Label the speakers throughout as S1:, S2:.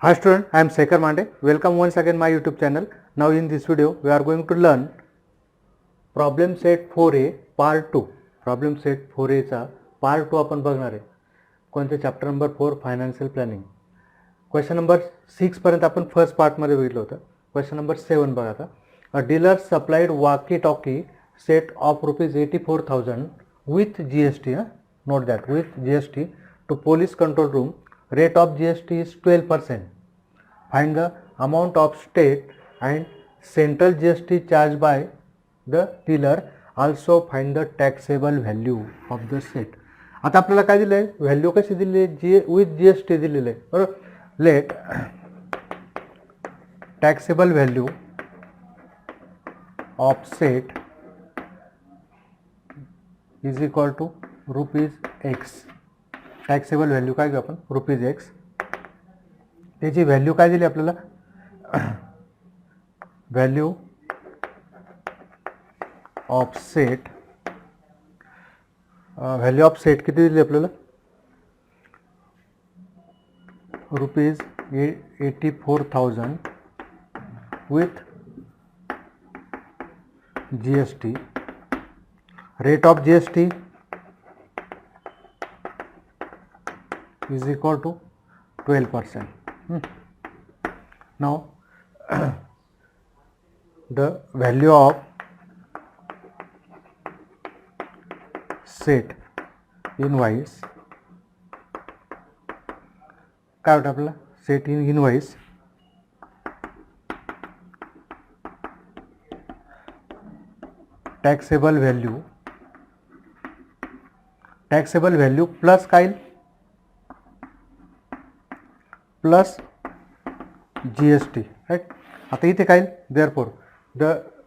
S1: Hi student, I am Sekhar Mande. Welcome once again my YouTube channel. Now in this video we are going to learn problem set 4a part 2. Problem set 4a चा part 2 आपण बघणार आहे. कोणते chapter number 4 financial planning. Question number 6 पर्यंत आपण first part मध्ये बघितलं होतं. क्वेश्चन नंबर 7 बघा आता. अ dealer supplied walkie talkie set of rupees 84,000 with GST. Note that with GST to police control room. Rate of GST is 12%. Find the amount of state and central GST charged by the dealer. Also find the taxable value of the set. आता आपल्याला काय दिलं आहे, value कशी दिली आहे, with GST दिलेलं आहे बरोबर. Let taxable value of set is equal to ₹X. Taxable value काय घेऊ आपण, ₹X. त्याची व्हॅल्यू काय दिली आपल्याला, value of set, value of set किती दिली आपल्याला, ₹84,000 with GST. Rate of GST is equal to 12%. Now the value of set invoice काय होतं आपल्याला, set in invoice taxable value plus काय, प्लस GST राईट. आता इथे काय, therefore the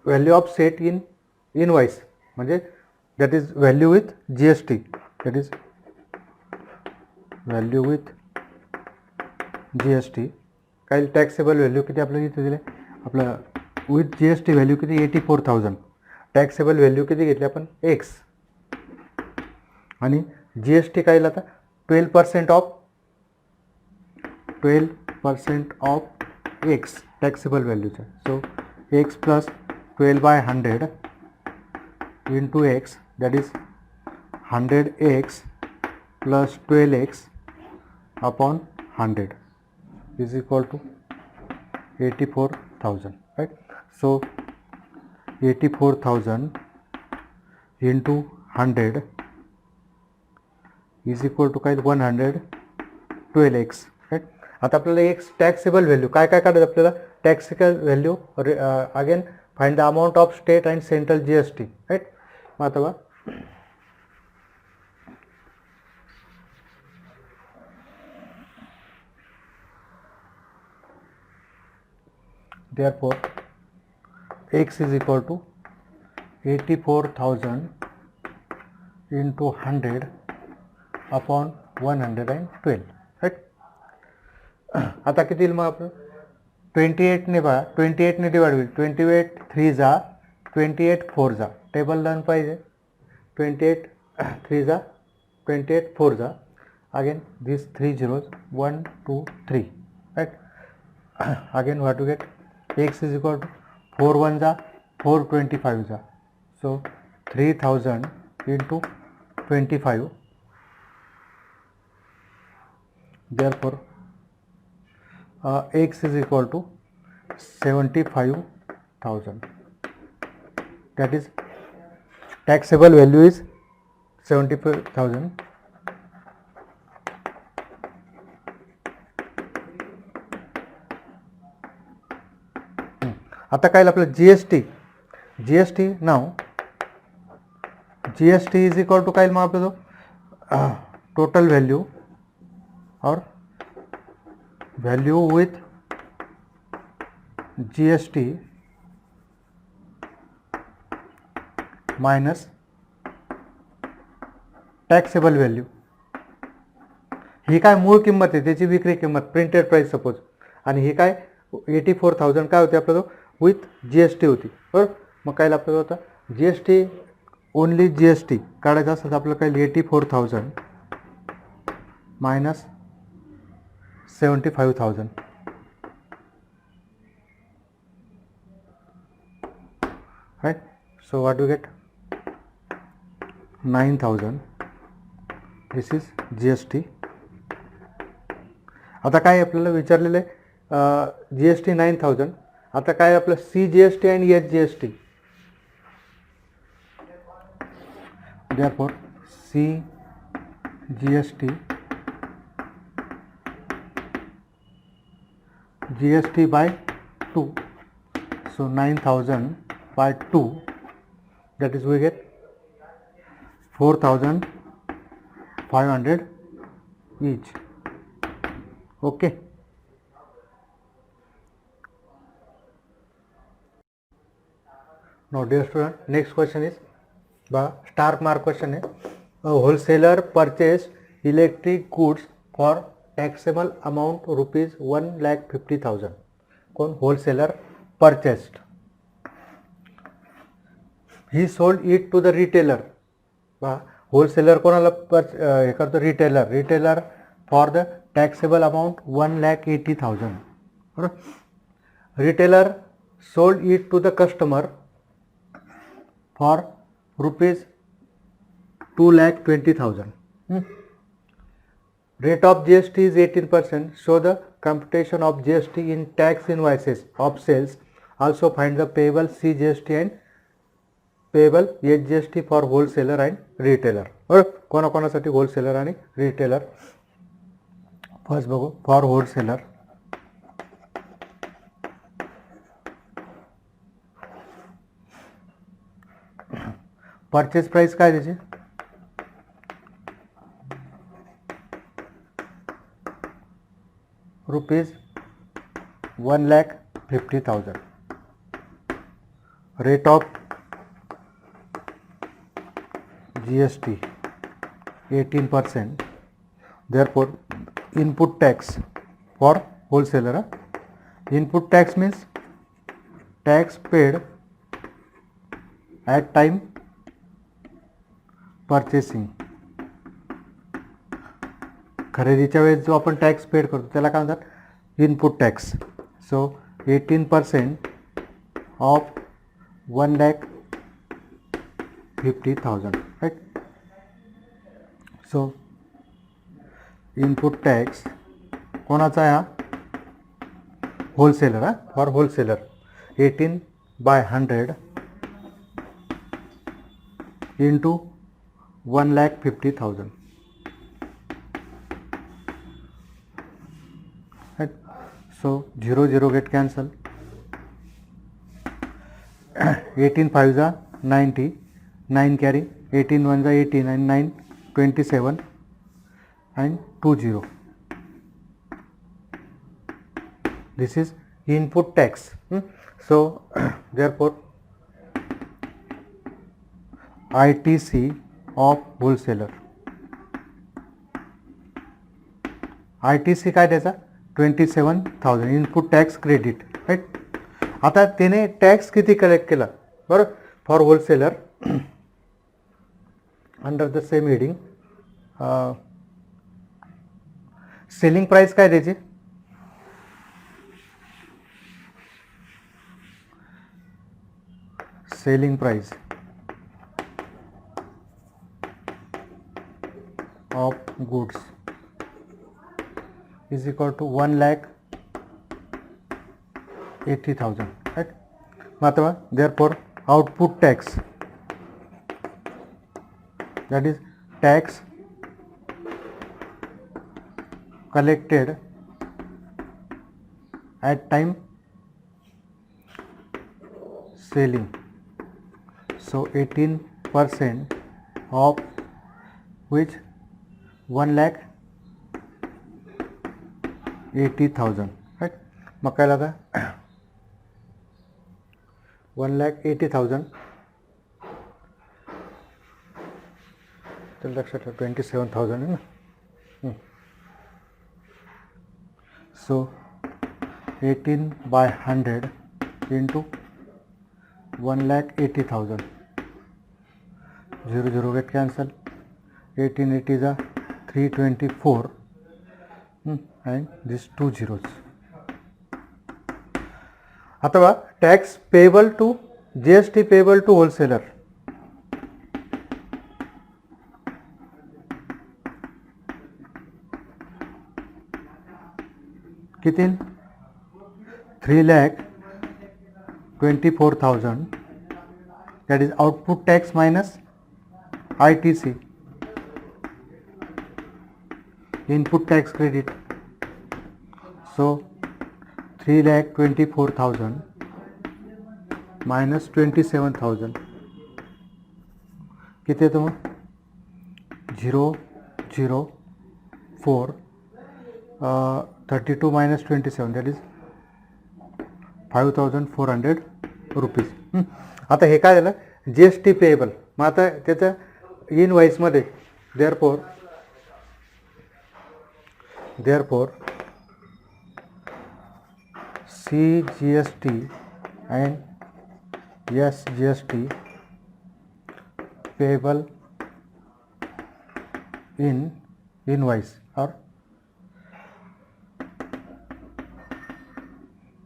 S1: value of set in invoice म्हणजे that is value with GST, that is value with GST. काय taxable value किती आपल्याला इथे दिले, आपलं विथ GST व्हॅल्यू किती 84,000. टॅक्सेबल व्हॅल्यू किती घेतली आपण, X. आणि GST काय आता 12% ऑफ X टॅक्सेबल व्हॅल्यूचा. So X plus 12/100 into X, that is 100X plus 12X upon 100 is equal to 84,000 right. So 84,000 into 100 is equal to काय, 112X राईट. आता आपल्याला एक टॅक्सेबल व्हॅल्यू काय काय काढायचं आपल्याला, taxable value again find the amount of state and central GST right. मग आता बघा therefore X is equal to 84,000 into 100 upon 112 right. आता किती येईल मग आपलं, 28ने बघा, 28ने डिवाइड होईल, 28 3 जा 28 4 जा, टेबल डन पाहिजे, 28 3 जा 28 4 जा, again this 3 zeros 1 2 3 right. Again what to get, X is equal to 4 1 जा 4 25 जा, so 3,000 into 25. Therefore X is equal to 75,000. That is taxable value is 75,000. आता काय आपलं GST नाव GST इज इक्वल टू काय मग आपलं जो टोटल व्हॅल्यू और value with GST minus taxable value. ही काय मूळ किंमत आहे, त्याची विक्री किंमत प्रिंटेड प्राइस सपोज, आणि ही काय 84,000 काय होते आपलं विथ GST होती बरोबर. मग काय आपल्याला होता GST, ओनली GST काढायचं असतं आपलं काय 84,000 minus 75,000 right? So what do we get? 9,000. This is GST. आता काय आपल्याला विचारलेलं आहे GST 9,000. आता काय आपलं CGST आणि HGST. Therefore CGST GST by 2. So 9,000 by 2, that is we get 4,500 each. Okay. Now dear student, next question is star mark question है. A wholesaler purchased electric goods for taxable amount rupees 1,50,000. कौन? wholesaler purchased. He sold it to the retailer. Wholesaler कोणाला हे करतो? Retailer for the taxable amount 1,80,000. बरोबर. Retailer sold it to the customer for rupees 2,20,000. Rate of GST is 18%. Show the computation of GST in tax invoices of sales. Also find the payable CGST and payable HGST for wholesaler and retailer. बरोबर. कोणाकोणासाठी? Wholesaler आणि retailer. First बघू. For wholesaler purchase price काय त्याची? Rupees 1,50,000. Rate of GST 18%. Therefore input tax for wholesaler. Input tax means tax paid at time purchasing. खरेदीच्या वेळेस जो आपण tax paid करतो त्याला काय म्हणतात? Input tax. So 18% of 1,50,000. Right. So input tax कोणाचा आहे? हा wholesaler. For wholesaler 18/100 into 1,50,000. right? So 0 get cancel. 18 5 जा 90, 9 carry, 18 1 जा 18 and 9 27 and 20. This is input tax. So therefore ITC of wholesaler. ITC काय त्याचा? 27,000 इनपुट टॅक्स क्रेडिट. राईट. आता त्याने tax किती कलेक्ट केला? बरोबर. For wholesaler under the same heading selling price काय त्याची? Selling price of goods is equal to 1,80,000. right? मतलब therefore output tax, that is tax collected at time selling. So 18% of which 1,80,000. right? मग काय लागा? 1,80,000 तर लक्षात ठेवा 27,000 आहे ना. सो 18/100 into 1,80,000. 0 get cancel. 1880 is 324 and these 2 zeros. अथवा tax payable to GST payable to wholesaler, किती 3,24,000, that is output tax minus ITC, input tax credit. So 3,24,000 minus 27,000 किती येतं मग 004 32 minus 27, that is 5,400 रुपीज. आता हे काय झालं GST पेएबल. मग आता त्याचं इनवॉइसमध्ये therefore CGST and SGST payable in invoice or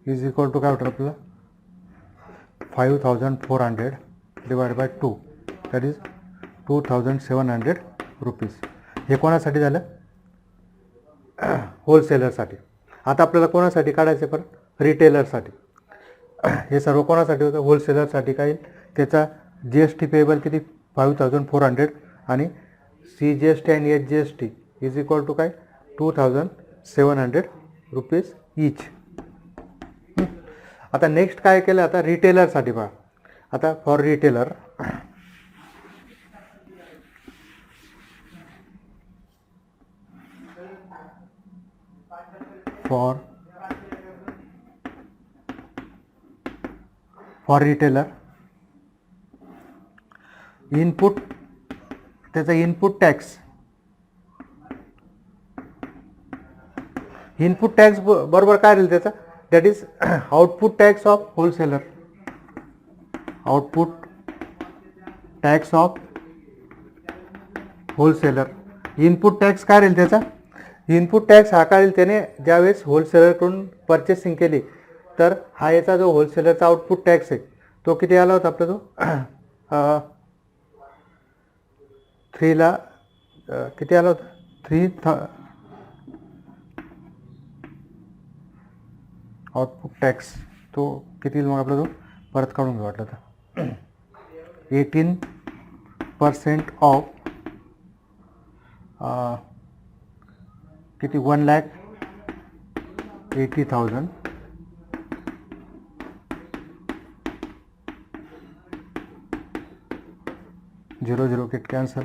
S1: is equal to काय होतं आपल्याला 5,400 divided by 2, that is 2,700 rupees. हे कोणासाठी झालं होलसेलरसाठी. आता आपल्याला कोणासाठी काढायचं पण रिटेलरसाठी. हे सर्व कोणासाठी होतं होलसेलरसाठी. काय त्याचा GST पेएबल किती 5,400 आणि CGST आणि SGST इज इक्वल टू काय 2,700 रुपीज ईच. आता नेक्स्ट काय केलं आता रिटेलरसाठी पहा. आता for retailer for retailer input, त्याचा इनपुट टॅक्स बरोबर काय राहील त्याचा, that is output tax of wholesaler, output tax of wholesaler. Input tax काय राहील त्याचा, इनपुट टॅक्स हा काय राहील त्याने ज्यावेळेस होलसेलरकडून परचेसिंग केली तर हा याचा जो होलसेलरचा आउटपुट टॅक्स आहे तो किती आला होता आपला तो 3 ला किती आला होता 3 आउटपुट टॅक्स तो किती मग आपला तो परत काढून घेऊ वाटलं तर 18% ऑफ किती 1,80,000 0 get cancel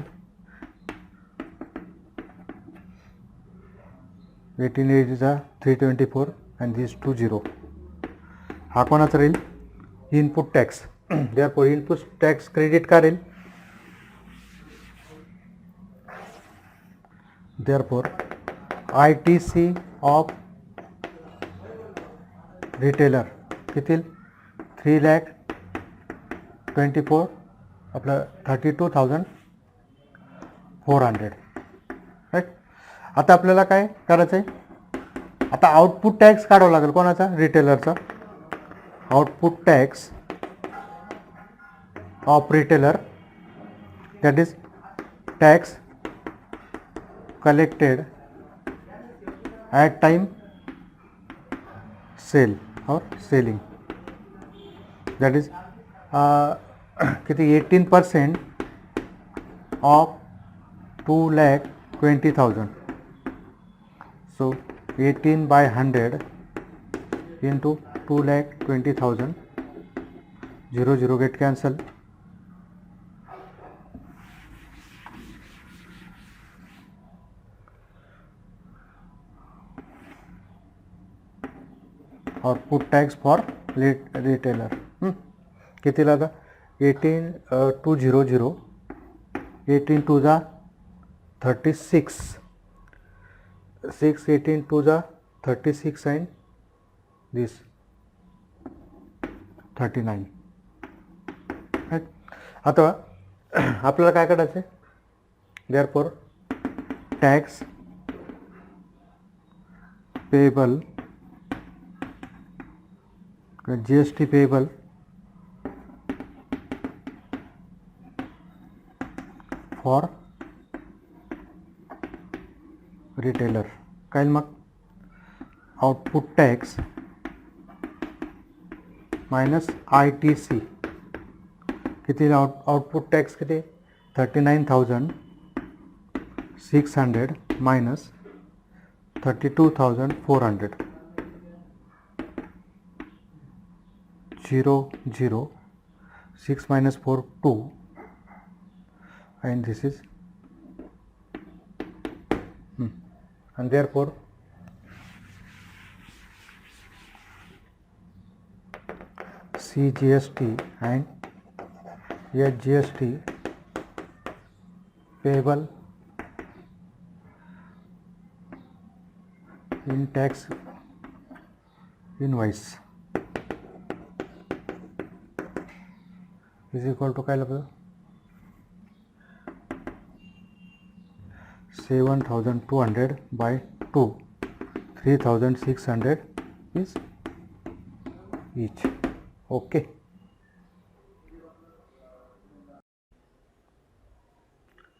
S1: 18 is 324 and these 2 0. हा कोणाचा राहील input tax. Therefore input tax credit का राहील, देअरफॉर ITC ऑफ रिटेलर किती 3,24,000 आपलं 32,400 राईट. आता आपल्याला काय करायचं आहे आता आउटपुट टॅक्स काढावं लागेल कोणाचा रिटेलरचा. Output tax of retailer that is tax collected at time sale और सेलिंग, दॅट इज किती 18% of 2,20,000. So 18 by 100 into 2,20,000 0 get cancel. Output tax for retailer किती लागा 18,200 18 2 जा 36 6 18 2 जा 36 and this 39. आता आपल्याला काय करायचं आहे therefore tax payable GST payable for retailer. काय मग आउटपुट टॅक्स मायनस ITC किती आउटपुट टॅक्स किती 39,600 minus 32,400 0 0 6 minus 4 2 and this is and therefore CGST and SGST payable in tax invoice is equal to काय लागतं 7,200 by 2 3,600 is each. Okay.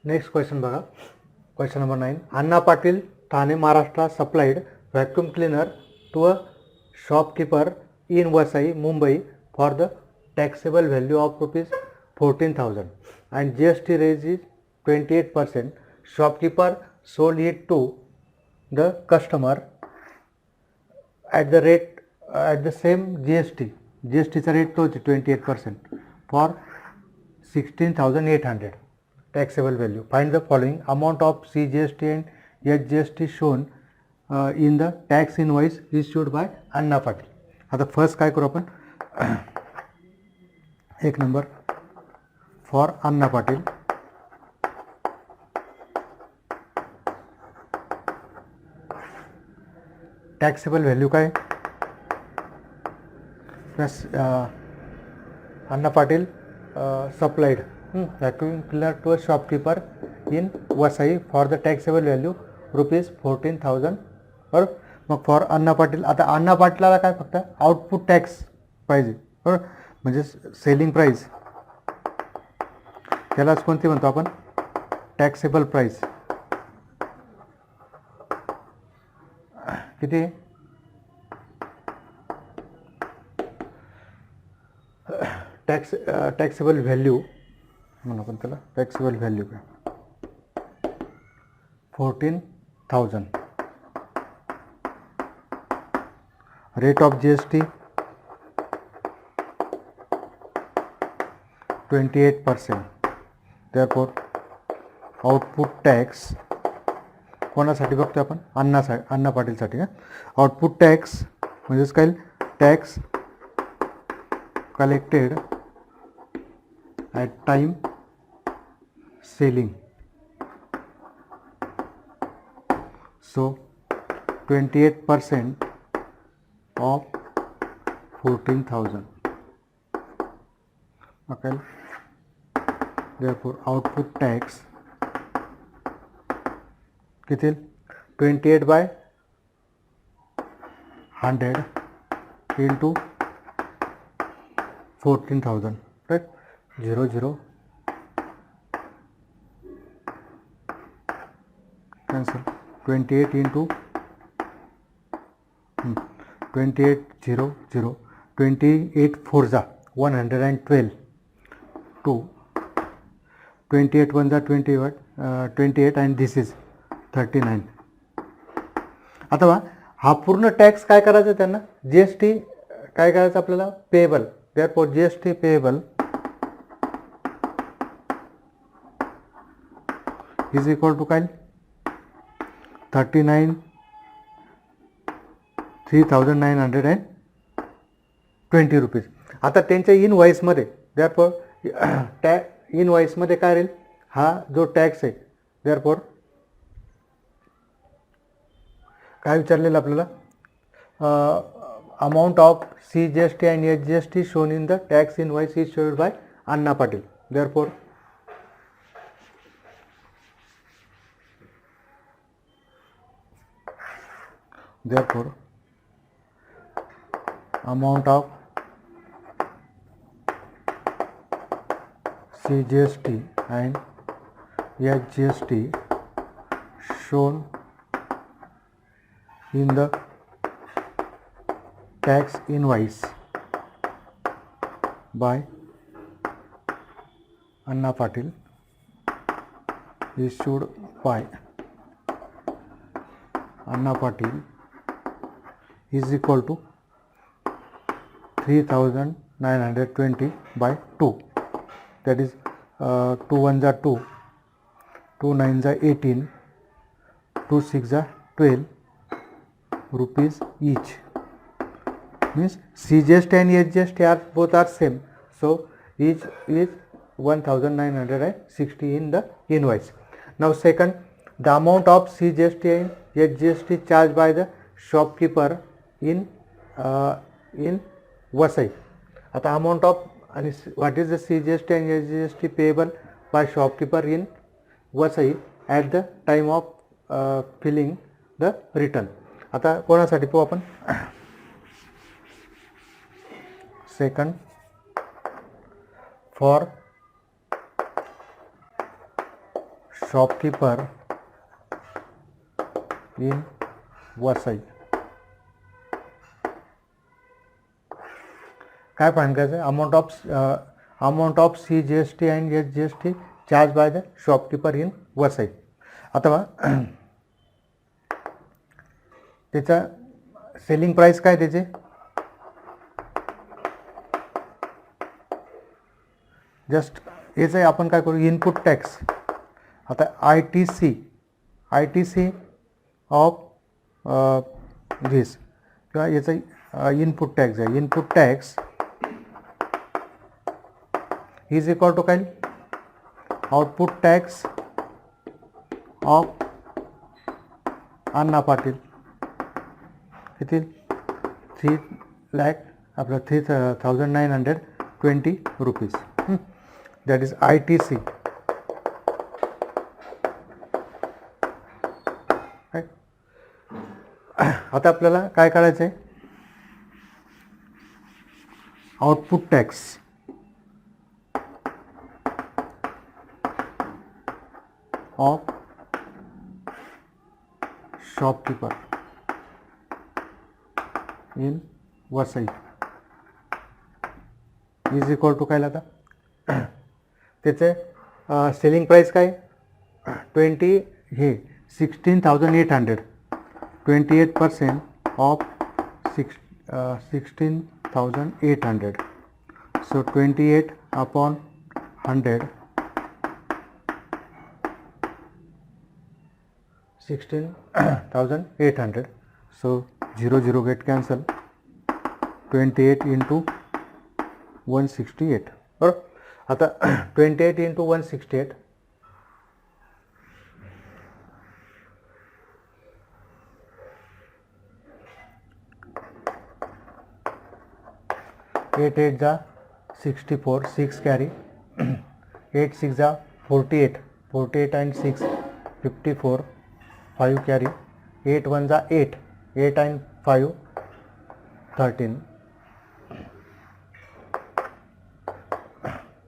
S1: Next question बघा. Question number 9. Anna Patil, Thane, Maharashtra supplied vacuum cleaner to a shopkeeper in Vasai, Mumbai for the taxable value of rupees 14,000 and GST rate is 28%. Shopkeeper sold it to the customer at the same GST. GSTचा rate तोच 28% for 16,800 taxable value. Find the following amount of CGST and SGST shown in the tax invoice issued by Anna Patil. आता first काय करू आपण एक number for Anna Patil taxable value काय plus Anna Patil supplied vacuum cleaner to a shopkeeper in Vasai for the taxable value rupees 14,000. बरोबर. मग for Anna Patil आता अन्ना पाटलाला काय फक्त आउटपुट टॅक्स पाहिजे बरोबर म्हणजे सेलिंग प्राइस त्यालाच कोणती म्हणतो आपण टॅक्सेबल प्राइस किती टॅक्सेबल व्हॅल्यू म्हणून आपण त्याला टॅक्सेबल व्हॅल्यू काय 14,000 rate of GST 28%. therefore output tax कोणासाठी बघतो आपण अन्ना पाटीलसाठी का आउटपुट टॅक्स म्हणजेच काय tax collected at time selling so 28% of 14,000. okay therefore output tax किती 28 by 100 into 14,000 right 0 0 cancel 28 into 28 0 0 28 4 जा 112 2 28 1 जा 28 and this is 39. आता हा पूर्ण टॅक्स काय करायचा त्यांना GST काय करायचं आपल्याला payable therefore GST payable is equal to काय 3,920 रुपीज. आता त्यांच्या इनवॉइसमध्ये therefore इनवॉइसमध्ये काय राहील हा जो टॅक्स आहे therefore काय विचारलेलं आपल्याला amount of CGST and SGST shown in the tax invoice issued by Anna Patil. therefore amount of CGST and HGST shown in the tax invoice by Anna Patil issued by Anna Patil is equal to 3920 by 2, that is 2 1s are 2, 2 9s are 18, 2 6s are 12 rupees each. Means CGST and HGST are both are same, so each is 1960 in the invoice. Now second, the amount of CGST and HGST charged by the shopkeeper in Vasai. आता amount of and what is the CGST and HGST payable by shopkeeper in Vasai at the time of filling the return. आता कोणासाठी पाहू आपण. Second, for shopkeeper in Vasai. काय find करायचं. Amount of CGST and HGST charge by the shopkeeper in Vasai. आता त्याचा selling price काय त्याचे. जस्ट हेच आहे. आपण काय करू, इनपुट टॅक्स. आता ITC ऑफ धिस किंवा याचा इनपुट टॅक्स आहे. Input tax is equal to काय, output tax of Anna Patil किती 3,00,000 आपलं 3,920 रुपीज. That is ITC. आता आपल्याला काय करायचं आहे, output tax of shopkeeper in Vasai is equal to काय. आता त्याचे सेलिंग प्राइस काय 16,800. 28% of 16,800. So 28 upon 100, 16,800. So 0 get cancel. 28 into 168. बरोबर. आता 28 into 168 8 8 जा 64, 6 carry, 8 6 जा 48, 48 and 6 54, 5 carry, 8 1 जा 8, 8 and 5 13,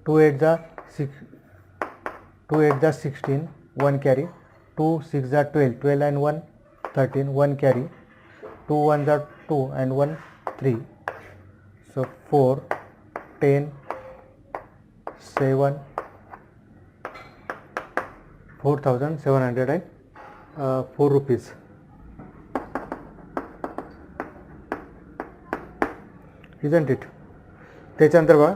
S1: 2 8 जा 6, 2 8 जा 16, 1 carry, 2 6 जा 12, 12 and 1 13, 1 carry, 2 1 जा 2 and 1 3. So 4, 10, 7, 4,704 rupees. Isn't it? त्याच्यानंतर बघा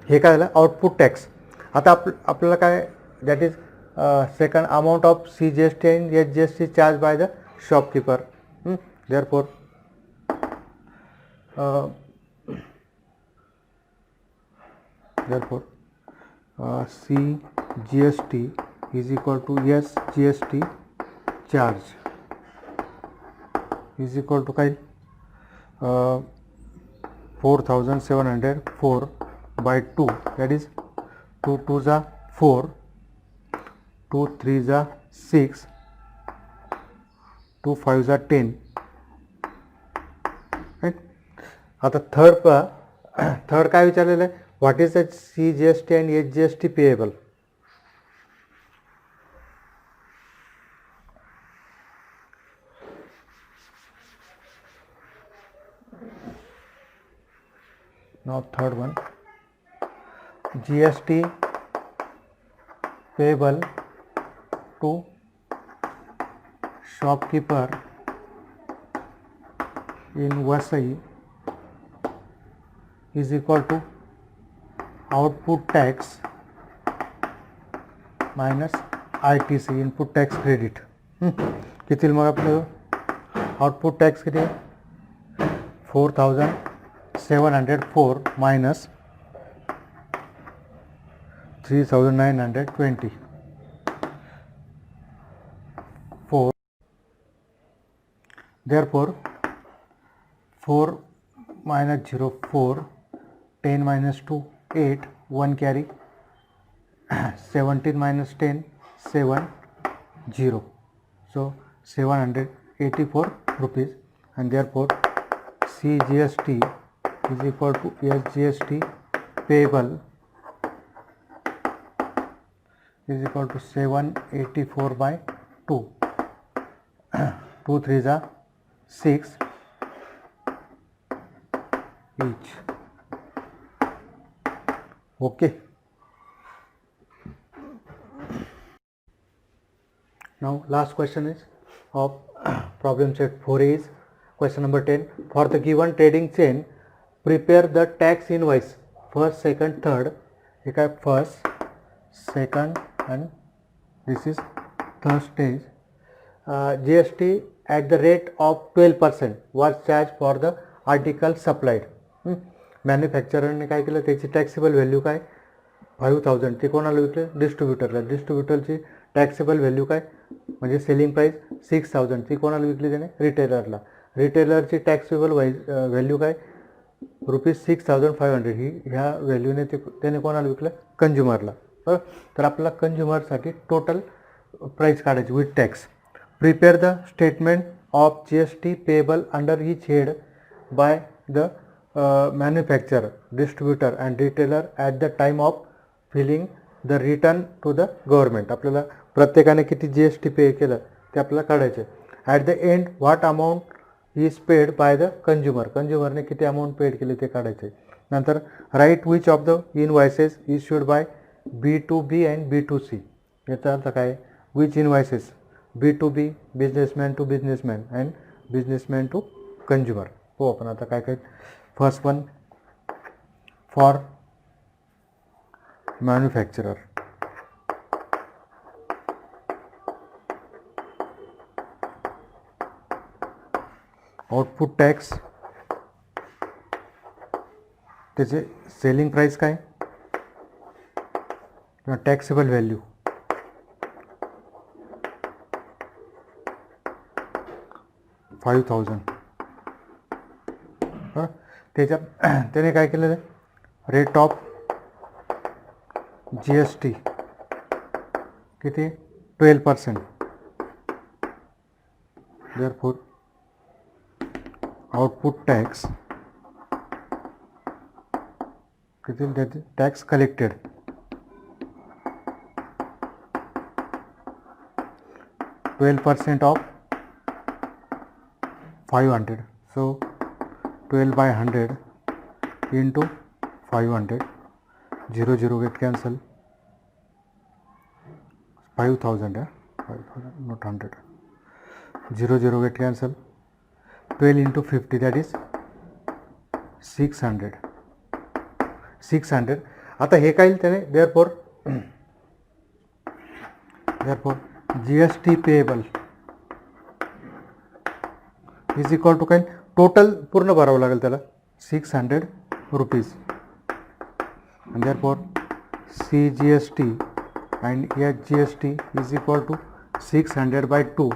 S1: हे काय झालं, आउटपुट टॅक्स. आता आपल्याला काय, that is second amount of CGST and HGST charge by the shopkeeper. Therefore CGST is equal to SGST charge is equal to काय 4,704 by 2, that is 2 2s are 4, 2 3s are 6, 2 5s are 10. आता third काय विचारलेलं आहे, what is the CGST and HGST payable. Now third one, GST payable to shopkeeper in Vasai is equal to output tax minus ITC, input tax credit. किती मग आपलं output tax किती आहे? 4704 minus 3920. 4. Therefore 4 minus 0 4, 10 minus 2 8, 1 carry, 17 minus 10 7 0. So 784 rupees, and therefore CGST is equal to SGST payable is equal to 784 by 2. 2 3s are 6 each. Okay. Now last question is of problem set 4a is question number 10. For the given trading chain, prepare the tax invoice first, second, third. एक आहे first, second and this is third stage. GST at the rate of 12% was charged for the article supplied. मॅन्युफॅक्चररने काय केलं, त्याची taxable value काय 5000. ते कोणाला विकले? डिस्ट्रीब्युटरला. डिस्ट्रीब्युटरची taxable value काय म्हणजे सेलिंग प्राईस 6000. ती कोणाला विकली त्याने? रिटेलरला. रिटेलरची टॅक्सेबल व्हॅल्यू काय ₹6500. ही ह्या व्हॅल्यूने त्याने कोणाला विकलं? कंझ्युमरला. तर आपल्याला कंझ्युमरसाठी टोटल प्राईस काढायची with tax. Prepare the statement of GST payable under each head by the manufacturer, distributor and retailer at the time of filling the return to the government. आपल्याला प्रत्येकाने किती GST पे केलं ते आपल्याला काढायचे. At the end what amount is paid by the consumer. कंझ्युमरने किती अमाऊंट पेड केले ते काढायचे. नंतर right which of the invoices issued by B2B and B2C. याचा अर्थ काय? Which invoices? B2B businessman to businessman and businessman to consumer. हो, आपण आता काय काय First one for manufacturer. Output tax, त्याचे सेलिंग प्राइस काय किंवा टॅक्सेबल व्हॅल्यू 5000. त्याच्यात त्याने काय केलेलं आहे? रेट ऑफ GST किती? 12%. देअरफॉर आउटपुट टॅक्स किती? त्याचे tax collected 12% of 500. So 12 by 100 into 500. 0 0 get cancel. 5000. 5000 not 100. 0 0 get cancel. 12 into 50 that is 600. 600. आता हे काय त्याने therefore GST payable is equal to काय टोटल पूर्ण भरावं लागेल त्याला 600 rupees. and therefore CGST and SGST is equal to 600 by 2,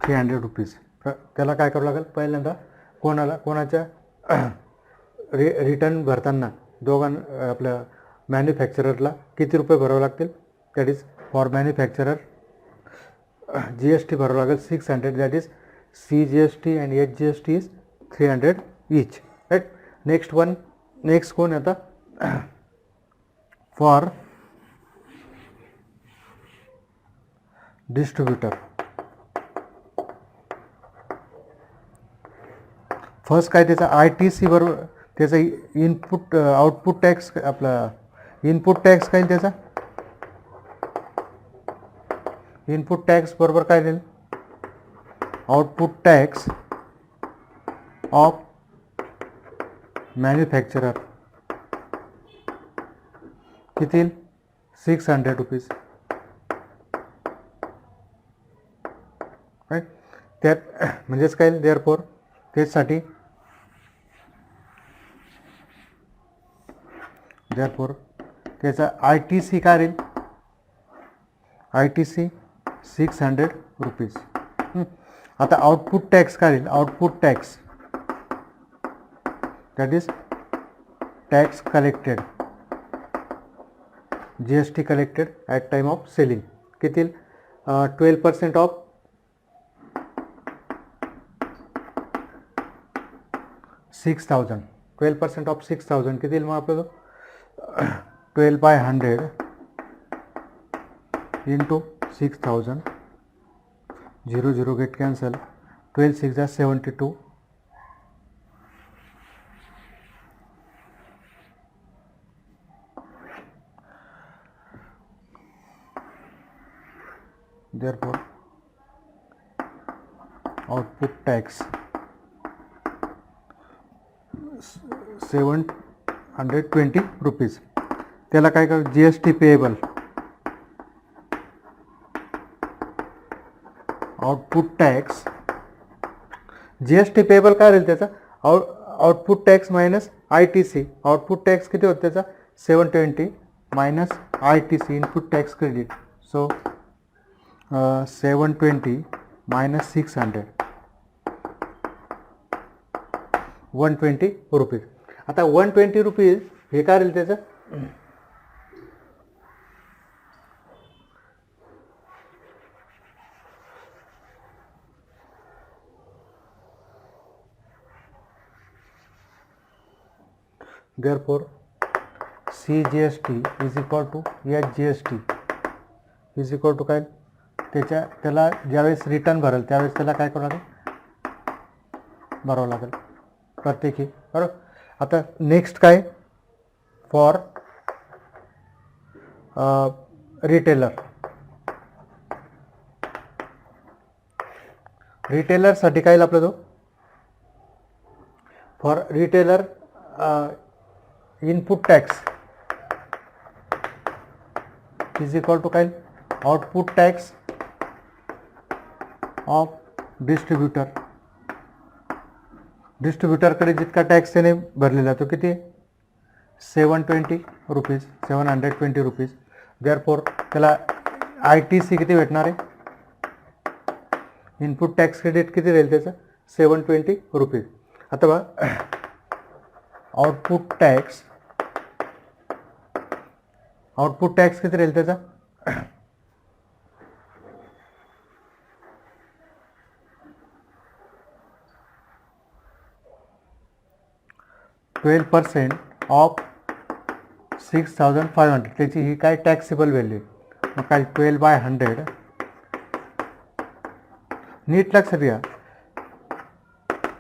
S1: 300 rupees. त्याला काय करावं लागेल? पहिल्यांदा कोणाच्या रिटर्न भरताना आपल्या मॅन्युफॅक्चररला किती रुपये भरावे लागतील? That is for manufacturer GST भरावं लागेल 600. That is CGST and SGST इज 300 each. राईट. नेक्स्ट कोण आता? For distributor. फर्स्ट काय त्याचा ITC बरोबर त्याचा इनपुट आउटपुट टॅक्स आपला इनपुट टॅक्स काय त्याचा इनपुट टॅक्स बरोबर काय देईल आउटपुट टॅक्स ऑफ मॅन्युफॅक्चरर किती 600 रुपीज राईट. त्यात म्हणजेच काय देअरफॉर त्यासाठी देअरफॉर त्याचा ITC काय राहील ITC 600 रुपीज. आता आउटपुट टॅक्स काय राहील output tax that is tax collected GST collected at time of selling किती 12% ऑफ 6,000 12% ऑफ 6,000 किती मग आपलं 12/100 इंटू 6,000 0 गेट कॅन्सल 12 6 जा 72 therefore output tax 720 रुपीज. त्याला काय कर GST payable output tax GST payable काय राहील त्याचा output tax minus ITC output tax किती होतं त्याचा 720 minus ITC input tax credit so 720 minus 600 120 rupees. आता 120 रुपीज हे काय राहील त्याचं therefore CGST is equal to HGST is equal to काय त्याला ज्यावेळेस रिटर्न भरेल त्यावेळेस त्याला काय करावं लागेल भरावं लागेल प्रत्येकी बरोबर. आता नेक्स्ट काय फॉर रिटेलरसाठी काय आपलं तो for retailer input tax is equal to काय आउटपुट टॅक्स ऑफ डिस्ट्रीब्युटरकडे जितका टॅक्स त्याने भरलेला तो किती 720 रुपीज 720 रुपीज. देअरफॉर त्याला ITC किती भेटणार आहे इनपुट टॅक्स क्रेडिट किती राहील त्याचं 720 रुपीज. आता बघा आउटपुट टॅक्स किती राहील त्याचा 12% ऑफ 6,500 त्याची ही काय टॅक्सेबल व्हॅल्यू मग काय 12/100 नीट लक्षात घ्या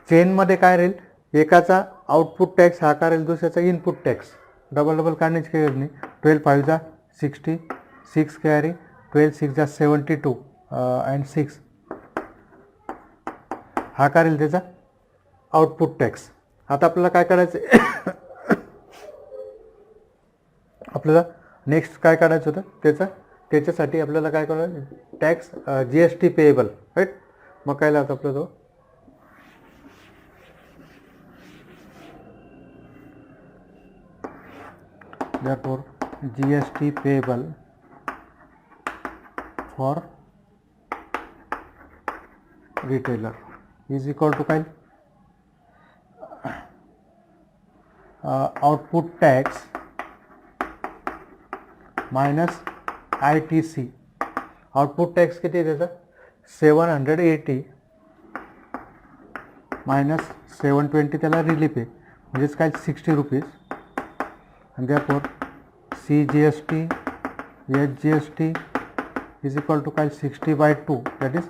S1: चेनमध्ये काय राहील एकाचा आउटपुट टॅक्स हा काय राहील दुसऱ्याचा इनपुट टॅक्स डबल काढण्याची काही गरज नाही 12 5 जा 60 6 कॅरी 12 6 जा 72 अँड 6 हा काय राहील त्याचा आउटपुट टॅक्स. आता आपल्याला काय करायचं आपल्याला नेक्स्ट काय काढायचं होतं त्याच्यासाठी आपल्याला काय करायचं टॅक्स GST पेएबल राईट. मग काय लागतं आपलं तो therefore GST payable for retailer is equal to काय output tax minus ITC output tax किती आहे त्याचा 780 मायनस 720 त्याला रिलीफ आहे म्हणजेच काय 60 rupees and therefore CGST HGST is equal to काय 60/2 that is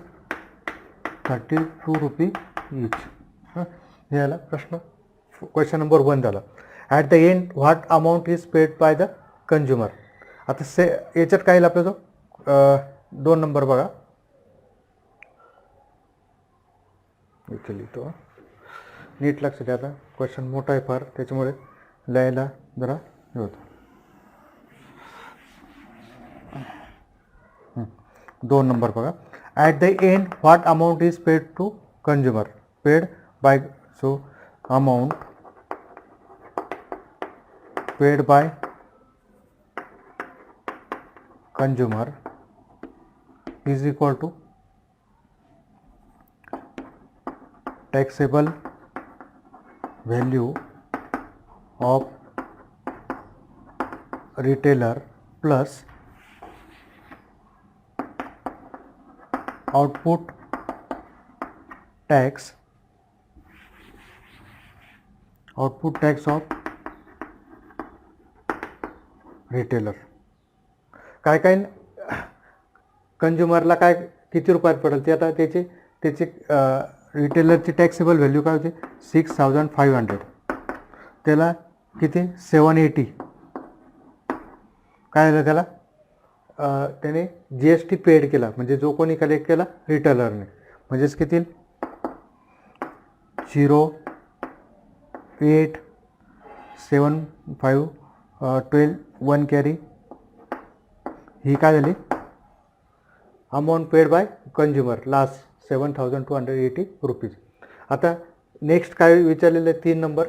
S1: 32 रुपी each. हे झाला प्रश्न, क्वेश्चन नंबर 1 झाला. At the end what amount is paid by the consumer. आता याच्यात काय येईल आपल्या जो 2 नंबर बघा, इथे लिहितो, नीट लक्ष द्या. आता क्वेश्चन मोठा आहे फार, त्याच्यामुळे लिहायला जरा हे होतं. 2 नंबर बघा. At the end what amount is paid to consumer. Paid by, so amount paid by consumer is equal to taxable value of retailer plus output tax of retailer. काय काय कंझ्युमरला काय किती रुपयात पडेल ते, आता त्याची रिटेलरची टॅक्सेबल व्हॅल्यू काय होती 6500. त्याला किती 780. काय झालं त्याला, त्याने GST पेड केला, म्हणजे जो कोणी कलेक्ट केला रिटेलरने, म्हणजेच किती 0.875 12 1 कॅरी. ही काय झाली amount paid by consumer last 7280 rupees. आता नेक्स्ट काय विचारलेलं आहे 3 नंबर.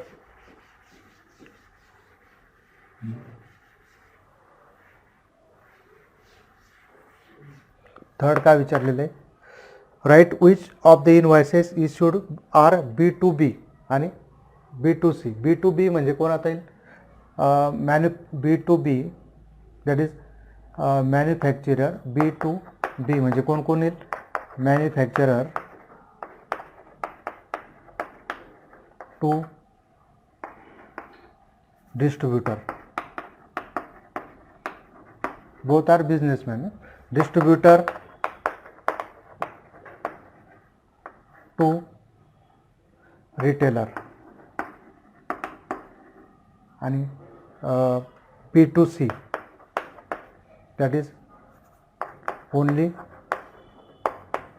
S1: थर्ड काय विचारलेलं आहे, right which of the invoices issued are B2B आणि B2C. B2B म्हणजे कोण आता येईल, B2B that is manufacturer. B2B म्हणजे कोण कोण येईल, manufacturer to distributor. Both are businessman. Distributor to retailer आणि P2C that is only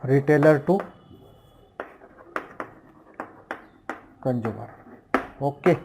S1: retailer to consumer. Okay.